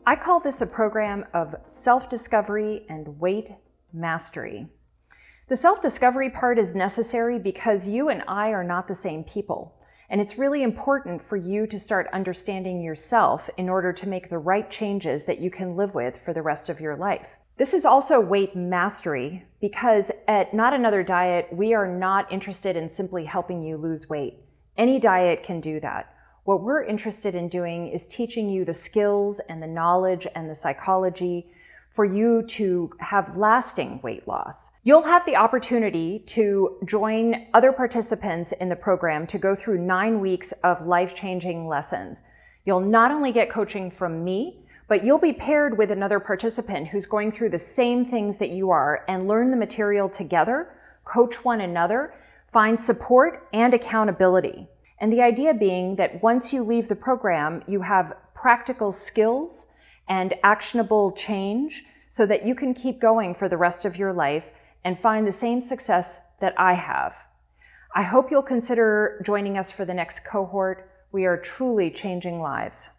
I call this a program of self-discovery and weight mastery. The self-discovery part is necessary because you and I are not the same people. And it's really important for you to start understanding yourself in order to make the right changes that you can live with for the rest of your life. This is also weight mastery because at Not Another Diet, we are not interested in simply helping you lose weight. Any diet can do that. What we're interested in doing is teaching you the skills and the knowledge and the psychology for you to have lasting weight loss. You'll have the opportunity to join other participants in the program to go through 9 weeks of life-changing lessons. You'll not only get coaching from me, but you'll be paired with another participant who's going through the same things that you are and learn the material together, coach one another, find support and accountability. And the idea being that once you leave the program, you have practical skills and actionable change so that you can keep going for the rest of your life and find the same success that I have. I hope you'll consider joining us for the next cohort. We are truly changing lives.